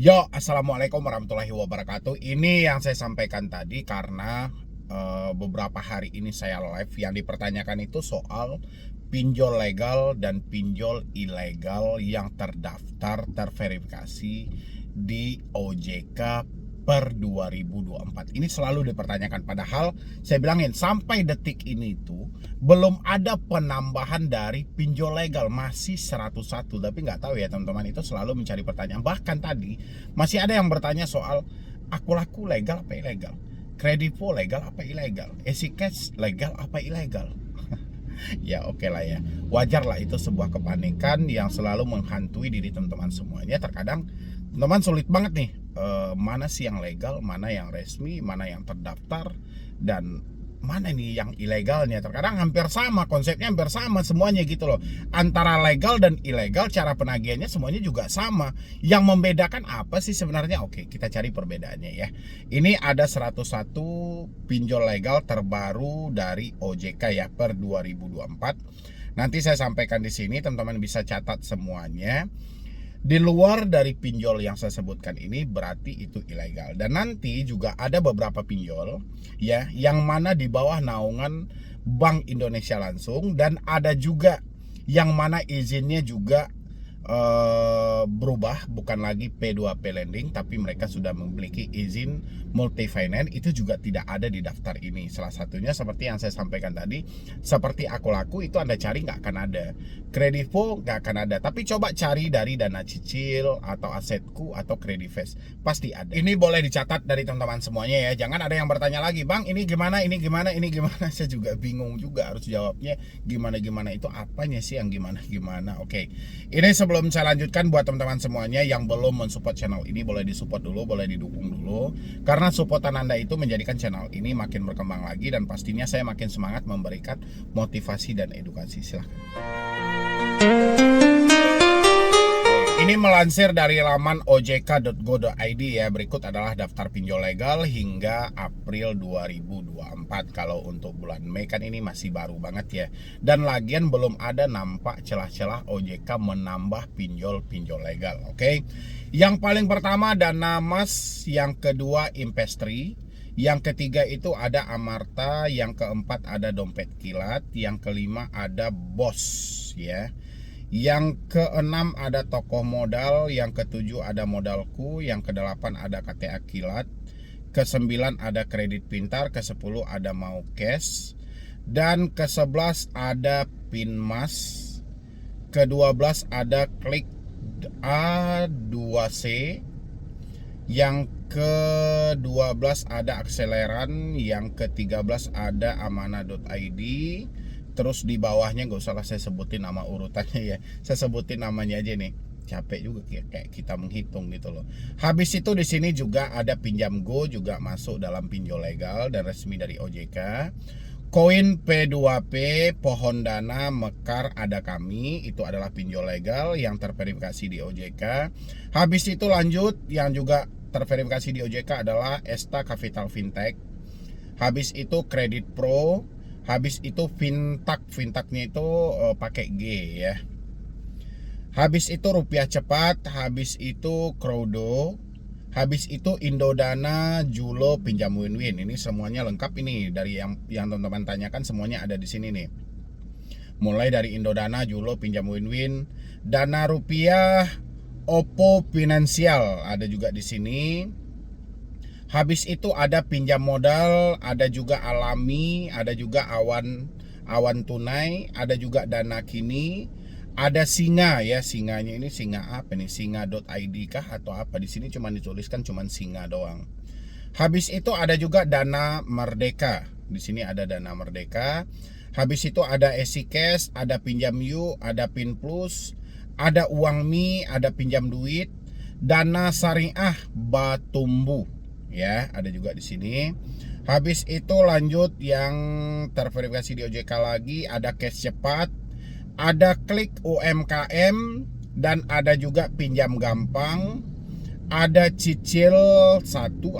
Yo, assalamualaikum warahmatullahi wabarakatuh. Ini yang saya sampaikan tadi karena beberapa hari ini saya live yang dipertanyakan itu soal pinjol legal dan pinjol ilegal yang terdaftar terverifikasi di OJK per 2024. Ini selalu dipertanyakan, padahal saya bilangin sampai detik ini itu belum ada penambahan dari pinjol legal, masih 101. Tapi nggak tahu ya teman-teman, itu selalu mencari pertanyaan. Bahkan tadi masih ada yang bertanya soal aku laku legal apa ilegal, kredivo legal apa ilegal, EasyCash legal apa ilegal. Ya oke lah ya, wajar lah, itu sebuah kepanikan yang selalu menghantui diri teman-teman semuanya. Terkadang teman-teman sulit banget nih, mana sih yang legal, mana yang resmi, mana yang terdaftar, dan mana nih yang ilegalnya. Terkadang hampir sama, konsepnya hampir sama semuanya gitu loh. Antara legal dan ilegal, cara penagihannya semuanya juga sama. Yang membedakan apa sih sebenarnya? Oke, kita cari perbedaannya ya. Ini ada 101 pinjol legal terbaru dari OJK ya per 2024. Nanti saya sampaikan di sini, teman-teman bisa catat semuanya. Di luar dari pinjol yang saya sebutkan ini berarti itu ilegal. Dan nanti juga ada beberapa pinjol ya yang mana di bawah naungan Bank Indonesia langsung, dan ada juga yang mana izinnya juga berubah, bukan lagi P2P lending tapi mereka sudah memiliki izin multi finance. Itu juga tidak ada di daftar ini. Salah satunya seperti yang saya sampaikan tadi, seperti aku laku itu Anda cari nggak akan ada, kredivo nggak akan ada. Tapi coba cari dari dana cicil atau asetku atau Credifast, pasti ada. Ini boleh dicatat dari teman-teman semuanya ya. Jangan ada yang bertanya lagi, Bang ini gimana, ini gimana, ini gimana. Saya juga bingung juga harus jawabnya gimana itu apanya sih yang gimana. Oke, ini sebelum saya lanjutkan, buat teman-teman semuanya yang belum mensupport channel ini, boleh disupport dulu, boleh didukung dulu. Karena supportan Anda itu menjadikan channel ini makin berkembang lagi, dan pastinya saya makin semangat memberikan motivasi dan edukasi. Silahkan. Ini melansir dari laman ojk.go.id ya. Berikut adalah daftar pinjol legal hingga April 2024. Kalau untuk bulan Mei kan ini masih baru banget ya. Dan lagian belum ada nampak celah-celah OJK menambah pinjol legal. Oke. Yang paling pertama Dana Mas, yang kedua Impestri, yang ketiga itu ada Amarta, yang keempat ada Dompet Kilat, yang kelima ada Bos ya. Yang keenam ada Tokoh Modal, yang ketujuh ada Modalku, yang kedelapan ada KTA Kilat, kesembilan ada Kredit Pintar, kesepuluh ada Mau Cash, dan ke-11 ada Pinmas, ke-12 ada Klik A2C, yang ke-12 ada Akseleran, yang ke-13 ada Amanah.id. Terus di bawahnya nggak usah lah saya sebutin nama urutannya ya, saya sebutin namanya aja nih, capek juga kayak kita menghitung gitu loh. Habis itu di sini juga ada Pinjam Go, juga masuk dalam pinjol legal dan resmi dari OJK. Koin P2P, Pohon Dana, Mekar, Ada Kami, itu adalah pinjol legal yang terverifikasi di OJK. Habis itu lanjut, yang juga terverifikasi di OJK adalah Esta Capital Fintech. Habis itu Kredit Pro. Habis itu Fintaknya itu pakai G ya. Habis itu Rupiah Cepat. Habis itu Krodo. Habis itu Indodana, Julo, Pinjam Win-Win. Ini semuanya lengkap ini dari yang teman-teman tanyakan, semuanya ada di sini nih. Mulai dari Indodana, Julo, Pinjam Win-Win, Dana Rupiah, Oppo Finansial ada juga di sini. Habis itu ada Pinjam Modal, ada juga Alami, ada juga Awan Tunai, ada juga Dana Kini, ada Singa ya. Singanya ini Singa apa nih? Singa.id kah atau apa? Di sini cuma dituliskan cuma Singa doang. Habis itu ada juga Dana Merdeka. Di sini ada Dana Merdeka. Habis itu ada EasyCash, ada Pinjam You, ada Pin Plus, ada Uang Mi, ada Pinjam Duit, Dana Syariah Batumbu ya, ada juga di sini. Habis itu lanjut yang terverifikasi di OJK lagi, ada Cash Cepat, ada Klik UMKM, dan ada juga Pinjam Gampang, ada Cicil 1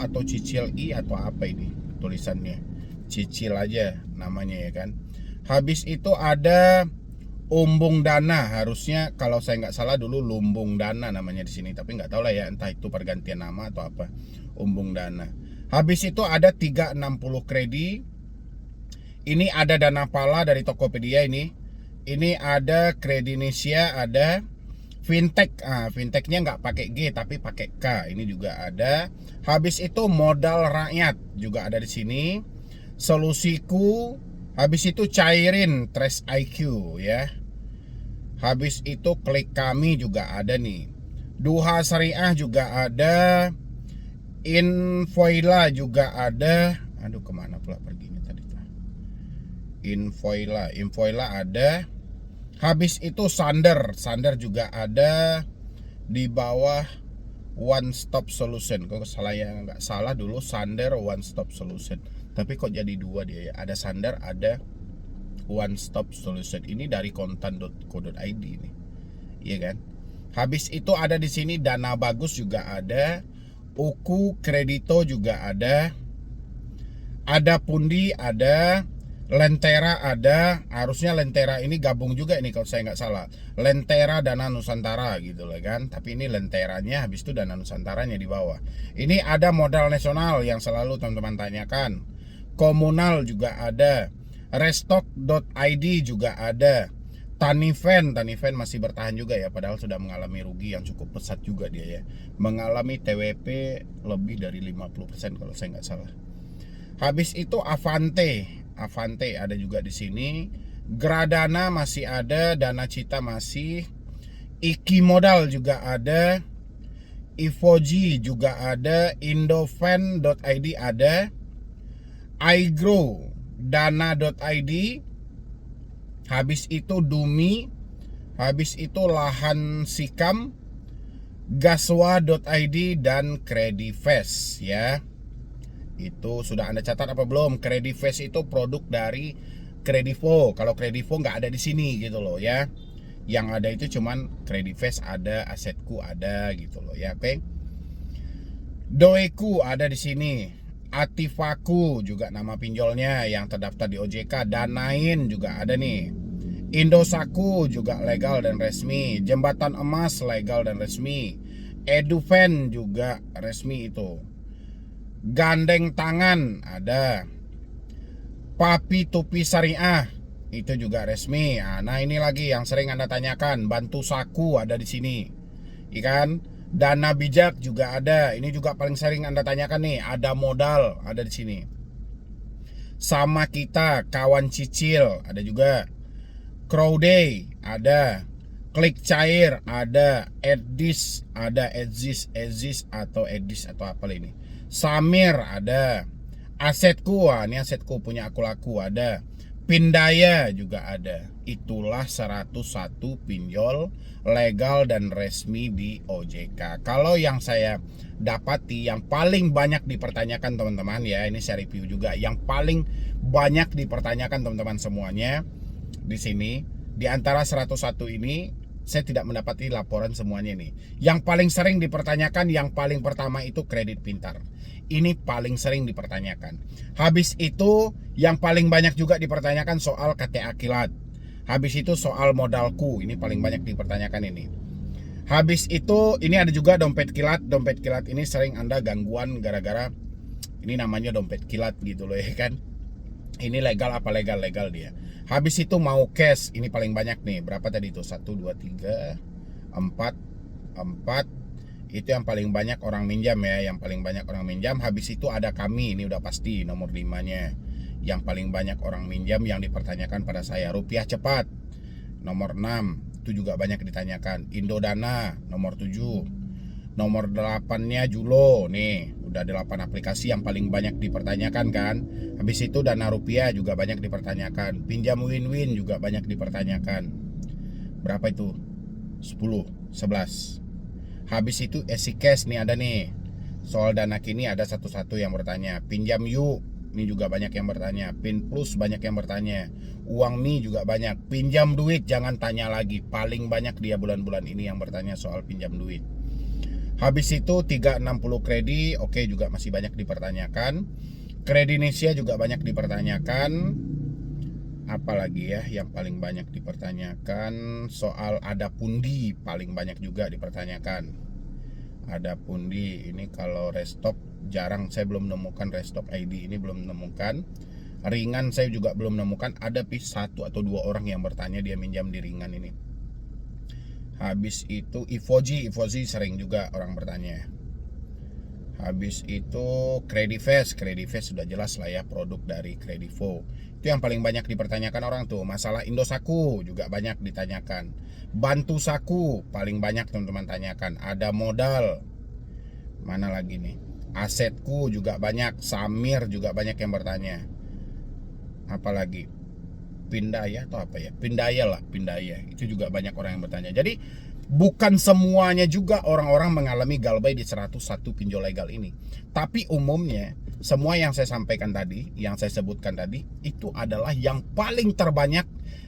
atau Cicil I atau apa ini tulisannya, Cicil aja namanya ya kan. Habis itu ada Umbung Dana, harusnya kalau saya nggak salah dulu Lumbung Dana namanya di sini, tapi nggak tahu lah ya, entah itu pergantian nama atau apa. Umbung Dana. Habis itu ada 360 kredi. Ini ada Dana Pala dari Tokopedia ini. Ini ada Kredinesia, ada Fintech. Fintechnya nggak pakai G tapi pakai K. Ini juga ada. Habis itu Modal Rakyat juga ada di sini. Solusiku. Habis itu Cairin Trace IQ ya. Habis itu Klik Kami juga ada nih. Duha Syariah juga ada. Infoila juga ada. Aduh, kemana pula perginya tadi tuh. Infoila ada. Habis itu Sander juga ada. Di bawah One Stop Solution. Kok salah ya, nggak salah dulu Sander One Stop Solution. Tapi kok jadi dua dia ya. Ada Sander, ada One Stop Solution. Ini dari kontan.co.id ini. Iya kan? Habis itu ada di sini Dana Bagus juga ada. Uku Kredito juga ada. Ada Pundi ada. Lentera ada. Harusnya Lentera ini gabung juga ini kalau saya nggak salah. Lentera Dana Nusantara gitu loh kan. Tapi ini Lenteranya, habis itu Dana Nusantaranya di bawah. Ini ada Modal Nasional yang selalu teman-teman tanyakan. Komunal juga ada. Restock.id juga ada. Taniven masih bertahan juga ya, padahal sudah mengalami rugi yang cukup pesat juga dia ya. Mengalami TWP lebih dari 50% kalau saya nggak salah. Habis itu Avante ada juga di sini. Gradana masih ada, Dana Cita masih. Iki Modal juga ada. Ivoji juga ada. Indovan.id ada. iGrow Dana.id. Habis itu Dumi. Habis itu Lahan Sikam, Gaswa.id dan Credifast ya. Itu sudah Anda catat apa belum? Credifast itu produk dari Kredivo. Kalau Kredivo nggak ada di sini gitu loh ya. Yang ada itu cuman Credifast ada, Asetku ada gitu loh ya. Oke. Doeku ada di sini. Atifaku juga nama pinjolnya yang terdaftar di OJK. Danain juga ada nih. Indosaku juga legal dan resmi. Jembatan Emas legal dan resmi. Eduven juga resmi itu. Gandeng Tangan ada. Papi Tupi Syariah itu juga resmi. Nah ini lagi yang sering Anda tanyakan. Bantu Saku ada di sini. Ikan. Dana Bijak juga ada. Ini juga paling sering Anda tanyakan nih. Ada Modal ada di sini. Sama Kita, Kawan Cicil ada juga. Crowday ada. Klik Cair ada. Edis ada. Edis atau Edis atau apa ini. Samir ada. Asetku, ini Asetku punya aku laku ada. Pindaya juga ada. Itulah 101 pinjol legal dan resmi di OJK. Kalau yang saya dapati yang paling banyak dipertanyakan teman-teman ya, ini saya review juga. Yang paling banyak dipertanyakan teman-teman semuanya di sini, di antara 101 ini saya tidak mendapati laporan semuanya nih. Yang paling sering dipertanyakan yang paling pertama itu kredit pintar. Ini paling sering dipertanyakan. Habis itu yang paling banyak juga dipertanyakan soal KTA Kilat. Habis itu soal modalku, ini paling banyak dipertanyakan ini. Habis itu ini ada juga dompet kilat. Dompet kilat ini sering Anda gangguan gara-gara ini namanya dompet kilat gitu loh ya kan. Ini legal apa legal dia. Habis itu mau cash, ini paling banyak nih. Berapa tadi itu? 1 2 3 4. Itu yang paling banyak orang minjam ya, yang paling banyak orang minjam. Habis itu ada Kami, ini udah pasti nomor 5-nya. Yang paling banyak orang minjam yang dipertanyakan pada saya. Rupiah Cepat nomor 6, itu juga banyak ditanyakan. Indodana nomor 7. Nomor 8-nya Julo, nih udah 8 aplikasi yang paling banyak dipertanyakan kan. Habis itu Dana Rupiah juga banyak dipertanyakan. Pinjam Win-Win juga banyak dipertanyakan. Berapa itu? 10, 11. Habis itu EasyCash nih ada nih. Soal Dana Kini ada satu-satu yang bertanya. Pinjam Yuk, ini juga banyak yang bertanya. Pin Plus banyak yang bertanya. Uang Mi juga banyak. Pinjam duit jangan tanya lagi. Paling banyak dia bulan-bulan ini yang bertanya soal pinjam duit. Habis itu 360 kredi, oke juga masih banyak dipertanyakan. Kredinesia juga banyak dipertanyakan. Apalagi ya yang paling banyak dipertanyakan, soal ada pundi paling banyak juga dipertanyakan. Ada pundi ini, kalau restock jarang, saya belum menemukan restock ID ini, belum menemukan. Ringan saya juga belum menemukan. Ada satu atau dua orang yang bertanya dia minjam di ringan ini. Habis itu Evoji sering juga orang bertanya. Habis itu Credifast sudah jelas lah ya, produk dari Credivo. Itu yang paling banyak dipertanyakan orang tuh. Masalah Indossaku juga banyak ditanyakan. Bantu Saku paling banyak teman-teman tanyakan. Ada modal. Mana lagi nih? Asetku juga banyak. Samir juga banyak yang bertanya. Apalagi Pindaya atau apa ya? Pindaya. Itu juga banyak orang yang bertanya. Jadi bukan semuanya juga orang-orang mengalami galbay di 101 pinjol legal ini. Tapi umumnya semua yang saya sampaikan tadi, yang saya sebutkan tadi, itu adalah yang paling terbanyak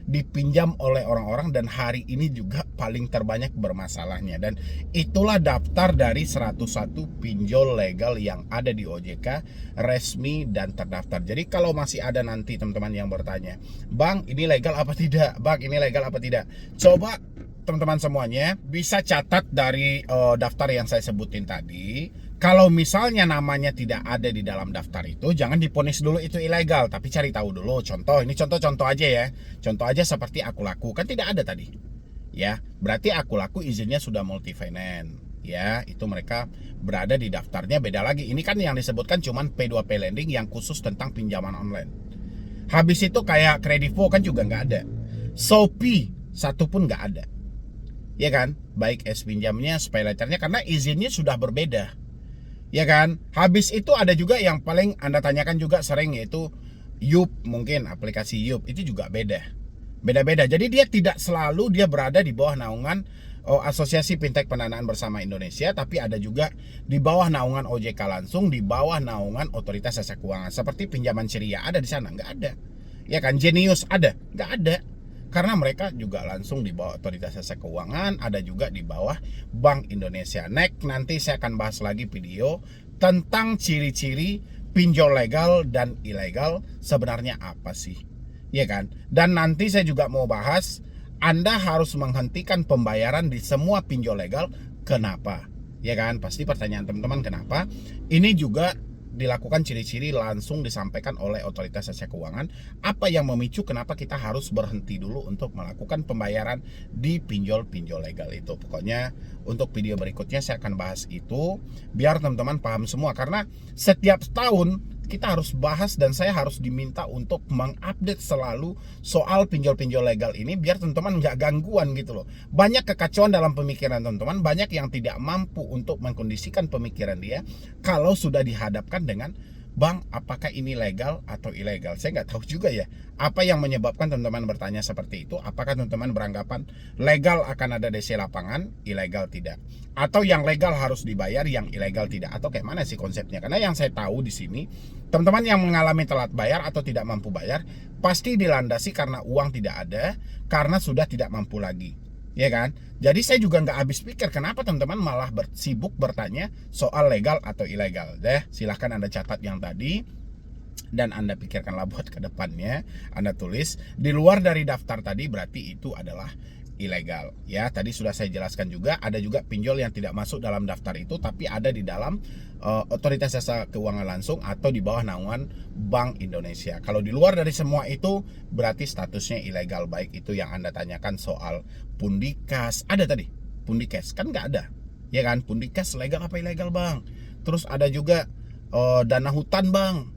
dipinjam oleh orang-orang, dan hari ini juga paling terbanyak bermasalahnya. Dan itulah daftar dari 101 pinjol legal yang ada di OJK, resmi dan terdaftar. Jadi kalau masih ada nanti teman-teman yang bertanya, "Bang, ini legal apa tidak? Bang, ini legal apa tidak?" Coba teman-teman semuanya bisa catat dari daftar yang saya sebutin tadi. Kalau misalnya namanya tidak ada di dalam daftar itu, jangan diponis dulu itu ilegal, tapi cari tahu dulu. Contoh, ini contoh aja ya. Contoh aja seperti Aku Laku, kan tidak ada tadi. Ya, berarti Aku Laku izinnya sudah multi finance. Ya, itu mereka berada di daftarnya beda lagi. Ini kan yang disebutkan cuman P2P lending yang khusus tentang pinjaman online. Habis itu kayak Credivo kan juga nggak ada. Shopee satu pun nggak ada. Ya kan, baik pinjamnya, paylaternya, karena izinnya sudah berbeda. Ya kan, habis itu ada juga yang paling Anda tanyakan juga sering, yaitu Yup, mungkin aplikasi Yup itu juga beda-beda. Jadi dia tidak selalu dia berada di bawah naungan Asosiasi Fintech Pendanaan Bersama Indonesia, tapi ada juga di bawah naungan OJK langsung, di bawah naungan Otoritas Jasa Keuangan. Seperti pinjaman ceria ada di sana, nggak ada. Ya kan, Genius ada, nggak ada. Karena mereka juga langsung di bawah Otoritas Jasa Keuangan, ada juga di bawah Bank Indonesia. Next, nanti saya akan bahas lagi video tentang ciri-ciri pinjol legal dan ilegal sebenarnya apa sih, ya kan? Dan nanti saya juga mau bahas, Anda harus menghentikan pembayaran di semua pinjol legal. Kenapa? Ya kan? Pasti pertanyaan teman-teman kenapa? Ini juga dilakukan ciri-ciri langsung disampaikan oleh Otoritas Jasa Keuangan. Apa yang memicu kenapa kita harus berhenti dulu untuk melakukan pembayaran di pinjol-pinjol legal itu. Pokoknya untuk video berikutnya saya akan bahas itu biar teman-teman paham semua, karena setiap tahun kita harus bahas dan saya harus diminta untuk mengupdate selalu soal pinjol-pinjol legal ini biar teman-teman nggak gangguan gitu loh. Banyak kekacauan dalam pemikiran teman-teman, banyak yang tidak mampu untuk mengkondisikan pemikiran dia kalau sudah dihadapkan dengan, "Bang, apakah ini legal atau ilegal?" Saya nggak tahu juga ya apa yang menyebabkan teman-teman bertanya seperti itu. Apakah teman-teman beranggapan legal akan ada DC lapangan, ilegal tidak? Atau yang legal harus dibayar, yang ilegal tidak? Atau kayak mana sih konsepnya? Karena yang saya tahu di sini, teman-teman yang mengalami telat bayar atau tidak mampu bayar pasti dilandasi karena uang tidak ada, karena sudah tidak mampu lagi. Ya kan? Jadi saya juga nggak habis pikir kenapa teman-teman malah sibuk bertanya soal legal atau ilegal. Silahkan Anda catat yang tadi dan Anda pikirkanlah buat ke depannya. Anda tulis di luar dari daftar tadi, berarti itu adalah ilegal. Ya, tadi sudah saya jelaskan juga, ada juga pinjol yang tidak masuk dalam daftar itu tapi ada di dalam Otoritas Jasa Keuangan langsung atau di bawah naungan Bank Indonesia. Kalau di luar dari semua itu berarti statusnya ilegal, baik itu yang Anda tanyakan soal pundi kas. Ada tadi pundi kas kan nggak ada, ya kan? Pundi kas legal apa ilegal, Bang? Terus ada juga dana hutan, Bang,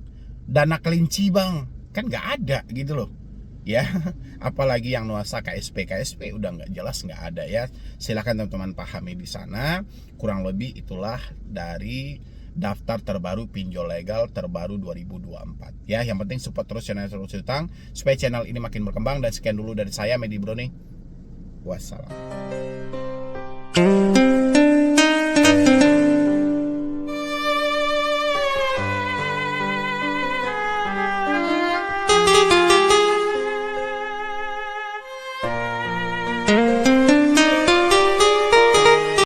dana kelinci, Bang, kan nggak ada gitu loh. Ya, apalagi yang nuansa KSP udah nggak jelas, nggak ada ya. Silahkan teman-teman pahami di sana. Kurang lebih itulah dari daftar terbaru pinjol legal terbaru 2024. Ya, yang penting support terus channel Solusi Utang supaya channel ini makin berkembang. Dan sekian dulu dari saya, Medi Browning. Wassalam.